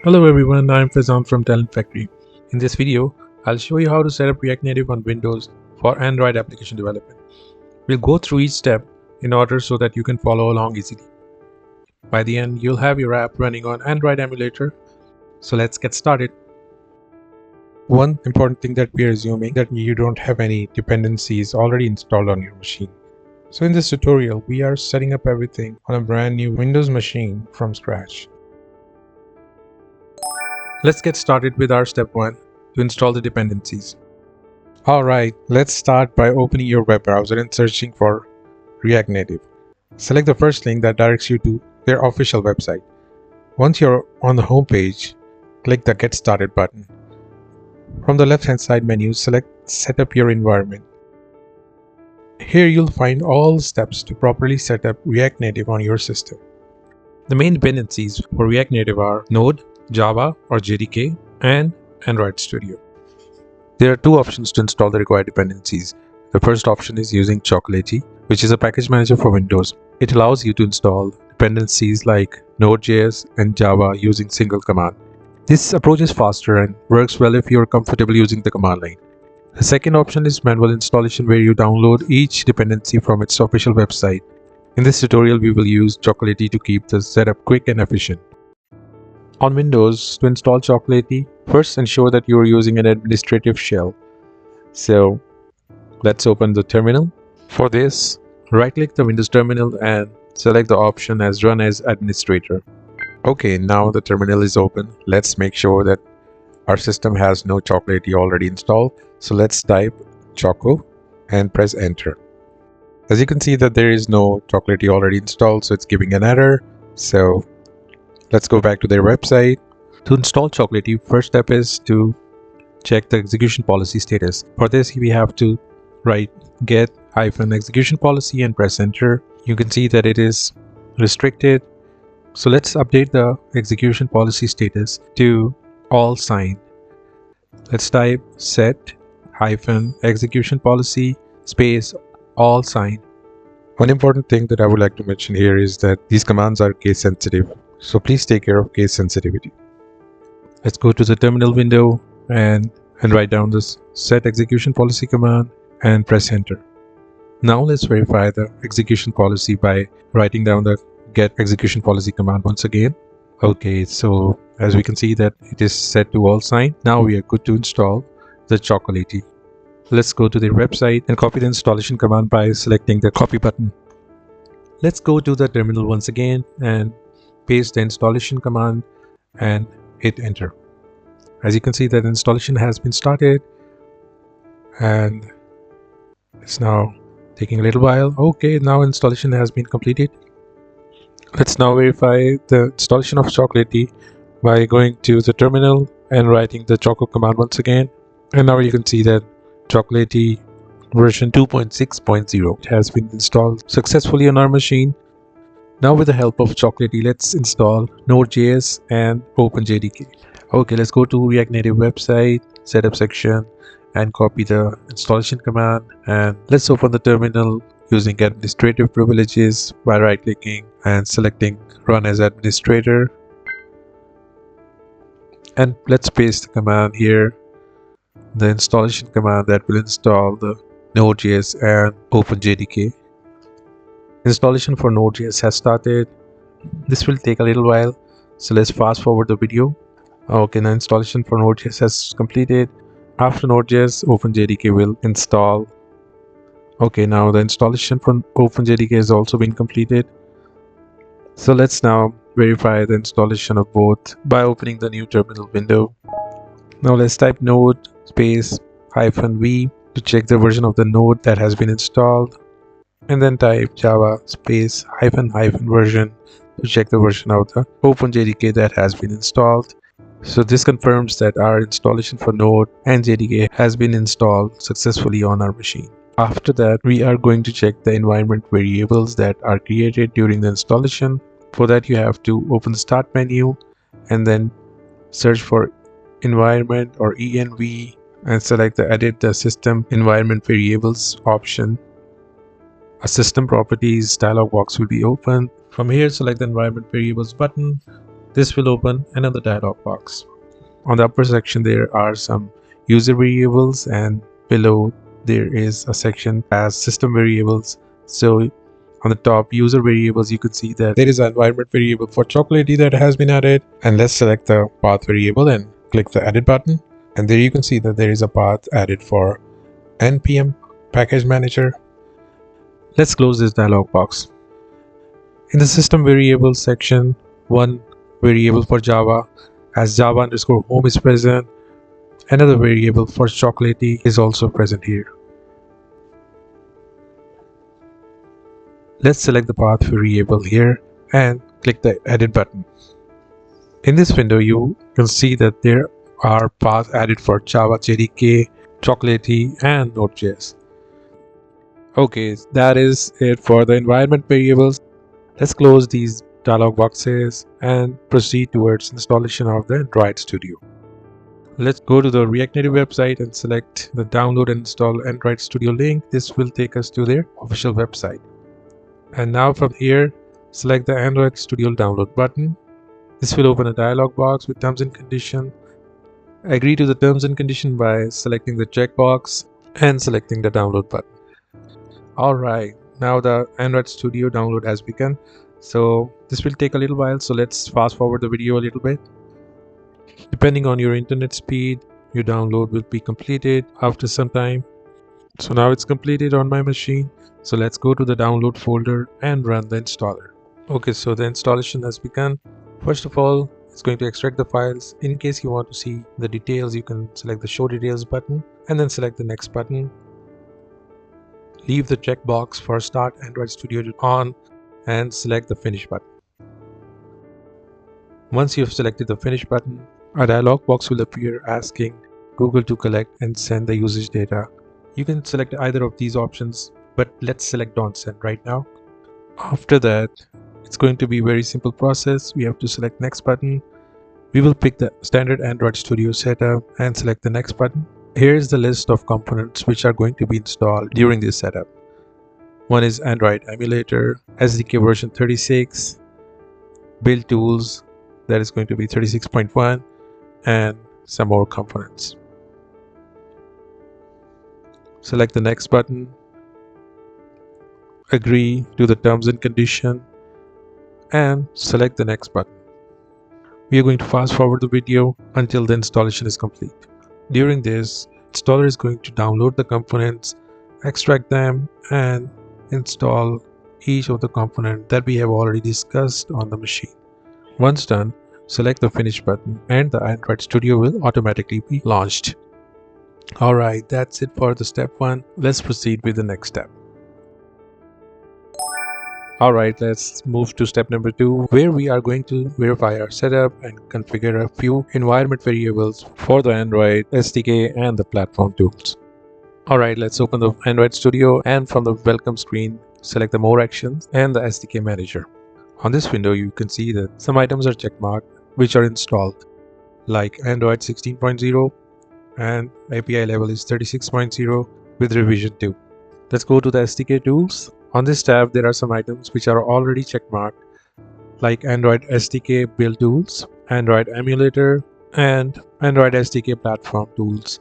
Hello everyone, I'm Fazan from Talent Factory. In this video, I'll show you how to set up React Native on Windows for Android application development. We'll go through each step in order so that you can follow along easily. By the end, you'll have your app running on Android Emulator. So let's get started. One important thing that we are assuming that you don't have any dependencies already installed on your machine. So in this tutorial, we are setting up everything on a brand new Windows machine from scratch. Let's get started with our step 1 to install the dependencies. Alright, let's start by opening your web browser and searching for React Native. Select the first link that directs you to their official website. Once you're on the home page, click the Get Started button. From the left hand side menu, select Set up your environment. Here you'll find all steps to properly set up React Native on your system. The main dependencies for React Native are Node, Java or JDK, and Android Studio. There are two options to install the required dependencies. The first option is using Chocolatey, which is a package manager for Windows. It allows you to install dependencies like Node.js and Java using single command. This approach is faster and works well if you are comfortable using the command line. The second option is manual installation, where you download each dependency from its official website. In this tutorial, we will use Chocolatey to keep the setup quick and efficient. On Windows, to install Chocolatey, first ensure that you are using an administrative shell. So let's open the terminal. For this, right-click the Windows terminal and select the option as Run as Administrator. Okay, now the terminal is open. Let's make sure that our system has no Chocolatey already installed. So let's type Choco and press Enter. As you can see that there is no Chocolatey already installed, so it's giving an error. So let's go back to their website. To install Chocolatey, first step is to check the execution policy status. For this, we have to write get-execution policy and press enter. You can see that it is restricted. So let's update the execution policy status to all signed. Let's type set-execution policy space all signed. One important thing that I would like to mention here is that these commands are case sensitive. So please take care of case sensitivity. Let's go to the terminal window and write down this set execution policy command and press enter. Now let's verify the execution policy by writing down the get execution policy command once again. Okay, so as we can see that it is set to all signed. Now we are good to install the Chocolatey. Let's go to their website and copy the installation command by selecting the copy button. Let's go to the terminal once again and paste the installation command and hit enter. As you can see that installation has been started and it's now taking a little while. Okay, now installation has been completed. Let's now verify the installation of Chocolatey by going to the terminal and writing the Choco command once again. And now you can see that Chocolatey version 2.6.0 has been installed successfully on our machine. Now with the help of Chocolatey, let's install Node.js and OpenJDK. Okay, let's go to React Native website, setup section, and copy the installation command. And let's open the terminal using administrative privileges by right-clicking and selecting Run as Administrator. And let's paste the command here, the installation command that will install the Node.js and OpenJDK. Installation for Node.js has started. This will take a little while, so let's fast forward the video. Okay, now installation for Node.js has completed. After Node.js, OpenJDK will install. Okay, now the installation for OpenJDK has also been completed. So let's now verify the installation of both by opening the new terminal window. Now let's type node space -v to check the version of the node that has been installed. And then type java space --version to check the version of the OpenJDK that has been installed. So this confirms that our installation for Node and JDK has been installed successfully on our machine. After that, we are going to check the environment variables that are created during the installation. For that, you have to open the start menu and then search for environment or env and select the edit the system environment variables option. A system properties dialog box will be open. From here, select the environment variables button This will open another dialog box. On the upper section there are some user variables, and below there is a section as system variables. So on the top user variables, you can see that there is an environment variable for Chocolatey that has been added. And let's select the path variable and click the edit button. And there you can see that there is a path added for npm package manager. Let's close this dialog box. In the system variables section, one variable for Java as Java underscore home is present. Another variable for Chocolatey is also present here. Let's select the path variable here and click the edit button. In this window, you can see that there are paths added for Java JDK, Chocolatey, and Node.js. Okay, that is it for the environment variables. Let's close these dialog boxes and proceed towards installation of the Android Studio. Let's go to the React Native website and select the download and install Android Studio link. This will take us to their official website. And now from here, select the Android Studio download button. This will open a dialog box with terms and conditions. Agree to the terms and conditions by selecting the checkbox and selecting the download button. Alright, now the Android Studio download has begun. So this will take a little while, so let's fast forward the video a little bit. Depending on your internet speed, your download will be completed after some time. So now it's completed on my machine. So let's go to the download folder and run the installer. Okay, so the installation has begun. First of all, it's going to extract the files. In case you want to see the details, you can select the show details button and then select the next button. Leave the checkbox for start Android Studio on and select the finish button. Once you have selected the finish button, a dialog box will appear asking Google to collect and send the usage data. You can select either of these options, but let's select don't send right now. After that, it's going to be a very simple process. We have to select next button. We will pick the standard Android Studio setup and select the next button. Here is the list of components which are going to be installed during this setup. One is Android Emulator, SDK version 36, build tools, that is going to be 36.1, and some more components. Select the next button, agree to the terms and condition, and select the next button. We are going to fast forward the video until the installation is complete. During this, installer is going to download the components, extract them, and install each of the components that we have already discussed on the machine. Once done, select the finish button and the Android Studio will automatically be launched. Alright, that's it for the step 1. Let's proceed with the next step. Alright, let's move to step number 2, where we are going to verify our setup and configure a few environment variables for the Android SDK and the platform tools. Alright, let's open the Android Studio and from the welcome screen, select the more actions and the SDK manager. On this window, you can see that some items are checkmarked which are installed, like Android 16.0 and API level is 36.0 with revision 2. Let's go to the SDK tools. On this tab, there are some items which are already checkmarked, like Android SDK build tools, Android Emulator, and Android SDK platform tools.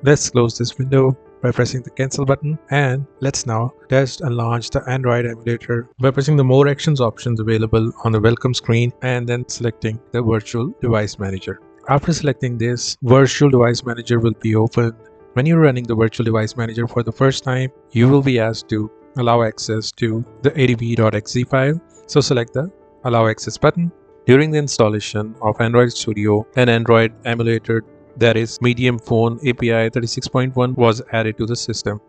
Let's close this window by pressing the cancel button, and let's now test and launch the Android Emulator by pressing the more actions options available on the welcome screen and then selecting the virtual device manager. After selecting this, virtual device manager will be opened. When you're running the virtual device manager for the first time, you will be asked to allow access to the adb.exe file. So select the allow access button. During the installation of Android Studio, an Android Emulator, that is medium phone API 36.1, was added to the system.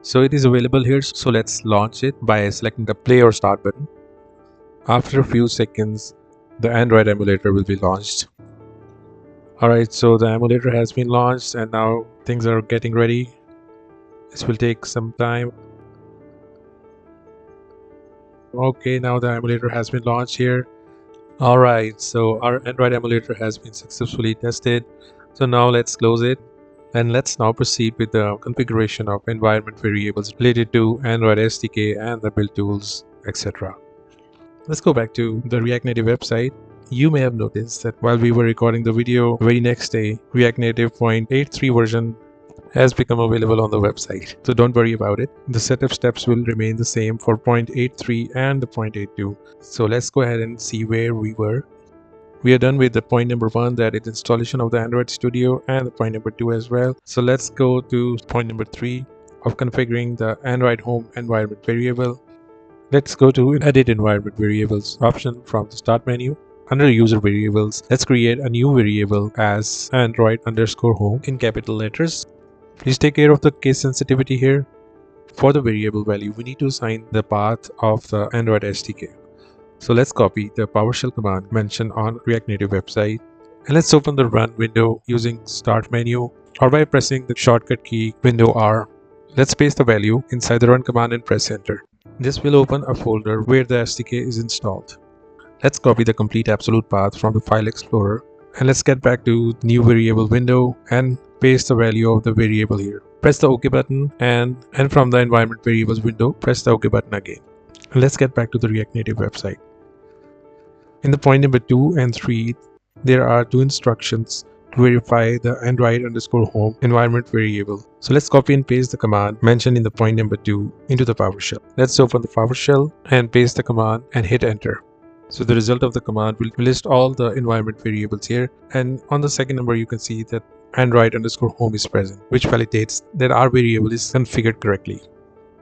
So it is available here. So let's launch it by selecting the play or start button. After a few seconds, the Android Emulator will be launched. Alright, so the emulator has been launched and now things are getting ready. This will take some time. Okay, now the emulator has been launched here. Alright, so our Android emulator has been successfully tested. So now let's close it and let's now proceed with the configuration of environment variables related to Android SDK and the build tools, etc. Let's go back to the React Native website. You may have noticed that while we were recording the video, the very next day, React Native 0.83 version has become available on the website. So don't worry about it. The setup steps will remain the same for 0.83 and the 0.82. So let's go ahead and see where we were. We are done with the point number 1, that is installation of the Android Studio, and the point number 2 as well. So let's go to point number 3 of configuring the Android home environment variable. Let's go to edit environment variables option from the start menu. Under user variables, let's create a new variable as Android_home in capital letters. Please take care of the case sensitivity here. For the variable value, we need to assign the path of the Android SDK. So let's copy the PowerShell command mentioned on React Native website, and let's open the run window using start menu or by pressing the shortcut key window R. Let's paste the value inside the run command and press enter. This will open a folder where the SDK is installed. Let's copy the complete absolute path from the file explorer, and let's get back to the new variable window and paste the value of the variable here. Press the OK button, and from the environment variables window, press the OK button again. And let's get back to the React Native website. In the point number 2 and 3, there are 2 instructions to verify the Android_home environment variable. So let's copy and paste the command mentioned in the point number 2 into the PowerShell. Let's open the PowerShell and paste the command and hit enter. So the result of the command will list all the environment variables here, and on the second number you can see that Android_home is present, which validates that our variable is configured correctly.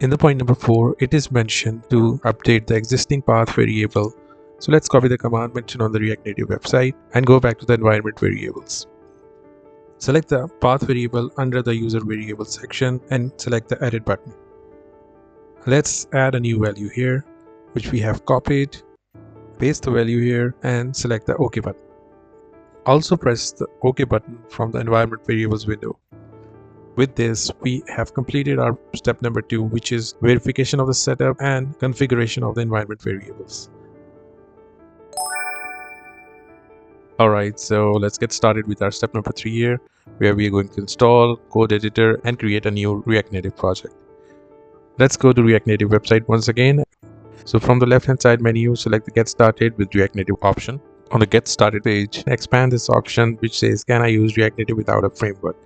In the point number 4, it is mentioned to update the existing path variable. So let's copy the command mentioned on the React Native website and go back to the environment variables. Select the path variable under the user variables section and select the edit button. Let's add a new value here, which we have copied. Paste the value here and select the OK button. Also press the OK button from the environment variables window. With this, we have completed our step number 2, which is verification of the setup and configuration of the environment variables. Alright, so let's get started with our step number 3 here, where we are going to install code editor and create a new React Native project. Let's go to React Native website once again. So from the left hand side menu, select the Get Started with React Native option. On the Get Started page, expand this option which says, can I use React Native without a framework?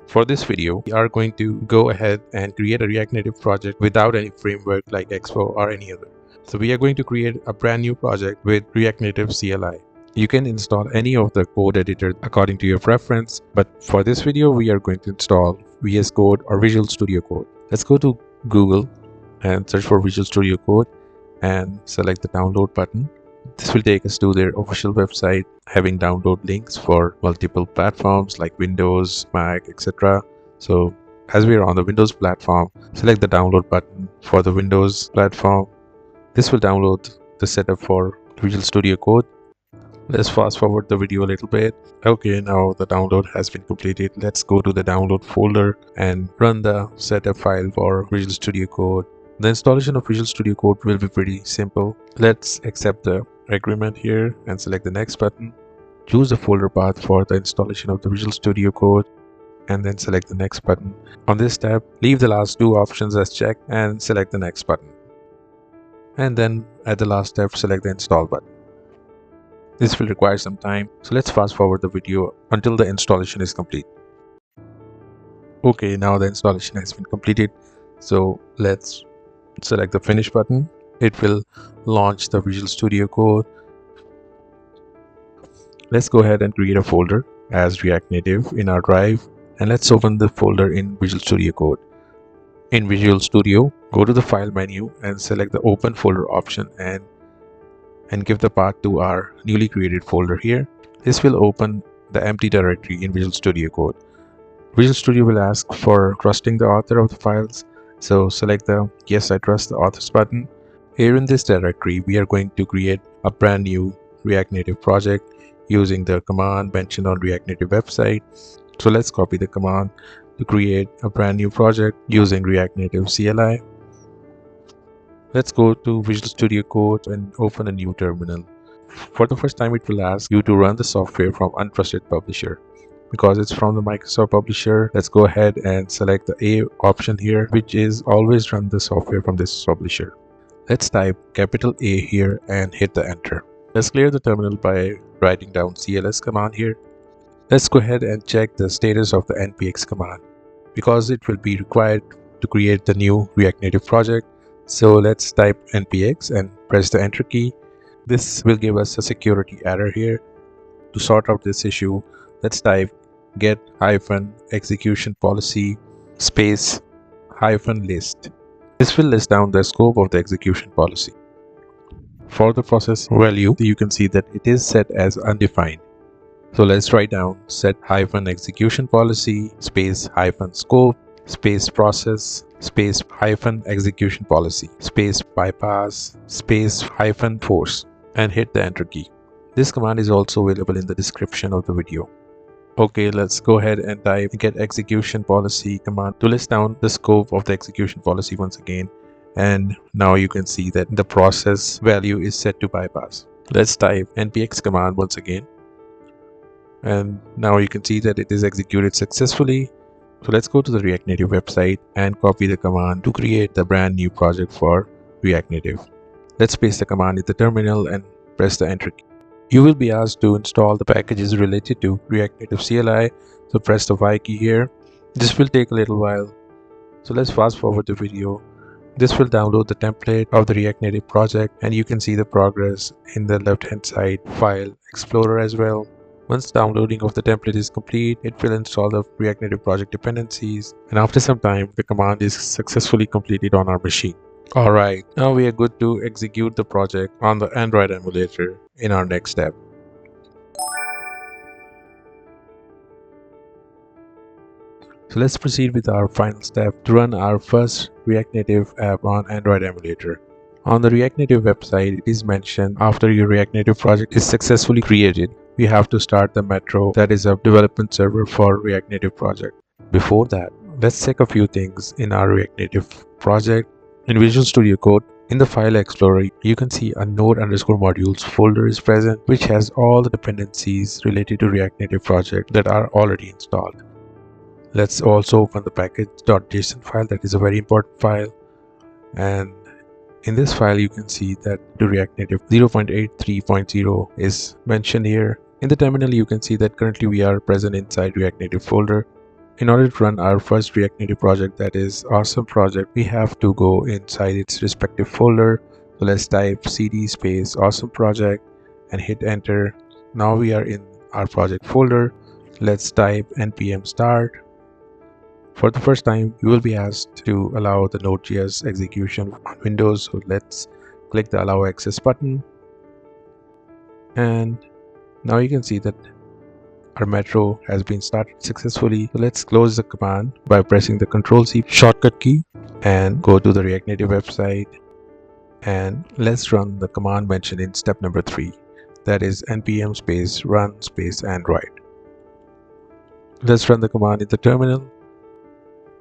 For this video, we are going to go ahead and create a React Native project without any framework like Expo or any other. So we are going to create a brand new project with React Native CLI. You can install any of the code editor according to your preference, but for this video, we are going to install VS Code or Visual Studio Code. Let's go to Google and search for Visual Studio Code and select the download button. This will take us to their official website, having download links for multiple platforms like Windows, Mac, etc. So as we are on the Windows platform, select the download button for the Windows platform. This will download the setup for Visual Studio Code. Let's fast forward the video a little bit. Okay, now the download has been completed. Let's go to the download folder and run the setup file for Visual Studio Code. The installation of Visual Studio Code will be pretty simple. Let's accept the agreement here and select the next button. Choose the folder path for the installation of the Visual Studio Code and then select the next button. On this tab, leave the last 2 options as checked and select the next button. And then at the last step, select the install button. This will require some time, so let's fast forward the video until the installation is complete. Okay, now the installation has been completed, so let's select the finish button. It will launch the Visual Studio Code. Let's go ahead and create a folder as React Native in our drive, and let's open the folder in Visual Studio Code. In Visual Studio, go to the file menu and select the open folder option and give the path to our newly created folder here. This will open the empty directory in Visual Studio Code. Visual Studio will ask for trusting the author of the files, so select the Yes, I trust the authors button. Here in this directory, we are going to create a brand new React Native project using the command mentioned on React Native website. So let's copy the command to create a brand new project using React Native CLI. Let's go to Visual Studio Code and open a new terminal. For the first time, it will ask you to run the software from untrusted publisher. Because it's from the Microsoft publisher, let's go ahead and select the A option here, which is always run the software from this publisher. Let's type capital A here and hit the enter. Let's clear the terminal by writing down CLS command here. Let's go ahead and check the status of the npx command because it will be required to create the new React Native project. So let's type npx and press the enter key. This will give us a security error here. To sort out this issue, let's type get-execution policy space -list. This will list down the scope of the execution policy. For the process value, you can see that it is set as undefined. So let's write down set-execution policy space -scope space process space -execution policy space bypass space -force and hit the enter key. This command is also available in the description of the video. Okay, let's go ahead and type get execution policy command to list down the scope of the execution policy once again. And now you can see that the process value is set to bypass. Let's type npx command once again. And now you can see that it is executed successfully. So let's go to the React Native website and copy the command to create the brand new project for React Native. Let's paste the command in the terminal and press the enter key. You will be asked to install the packages related to React Native CLI. So press the Y key here. This will take a little while. So let's fast forward the video. This will download the template of the React Native project and you can see the progress in the left hand side file explorer as well. Once downloading of the template is complete, it will install the React Native project dependencies, and after some time the command is successfully completed on our machine. Alright, now we are good to execute the project on the Android emulator in our next step. So let's proceed with our final step to run our first React Native app on Android emulator. On the React Native website, it is mentioned after your React Native project is successfully created, we have to start the Metro, that is a development server for React Native project. Before that, let's check a few things in our React Native project. In Visual Studio Code, in the File Explorer, you can see a node_modules folder is present, which has all the dependencies related to React Native project that are already installed. Let's also open the package.json file. That is a very important file. And in this file, you can see that the React Native 0.83.0 is mentioned here. In the terminal, you can see that currently we are present inside React Native folder. In order to run our first React Native project, that is awesome project, we have to go inside its respective folder. So let's type cd space awesome project and hit enter. Now we are in our project folder. Let's type npm start. For the first time, you will be asked to allow the Node.js execution on Windows. So let's click the allow access button. And now you can see that our Metro has been started successfully. So let's close the command by pressing the Ctrl+C shortcut key and go to the React Native website. And let's run the command mentioned in step number 3. That is npm space run space Android. Let's run the command in the terminal.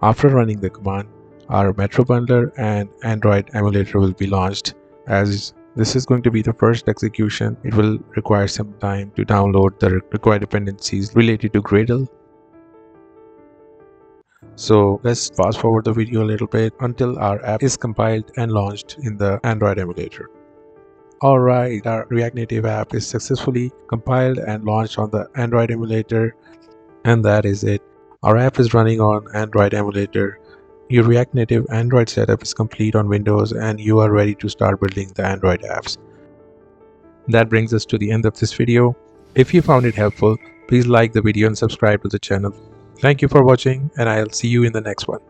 After running the command, our Metro bundler and Android emulator will be launched. As this is going to be the first execution, it will require some time to download the required dependencies related to Gradle. So let's fast forward the video a little bit until our app is compiled and launched in the Android emulator. Alright, our React Native app is successfully compiled and launched on the Android emulator, and that is it. Our app is running on Android emulator. Your React Native Android setup is complete on Windows and you are ready to start building the Android apps. That brings us to the end of this video. If you found it helpful, please like the video and subscribe to the channel. Thank you for watching and I'll see you in the next one.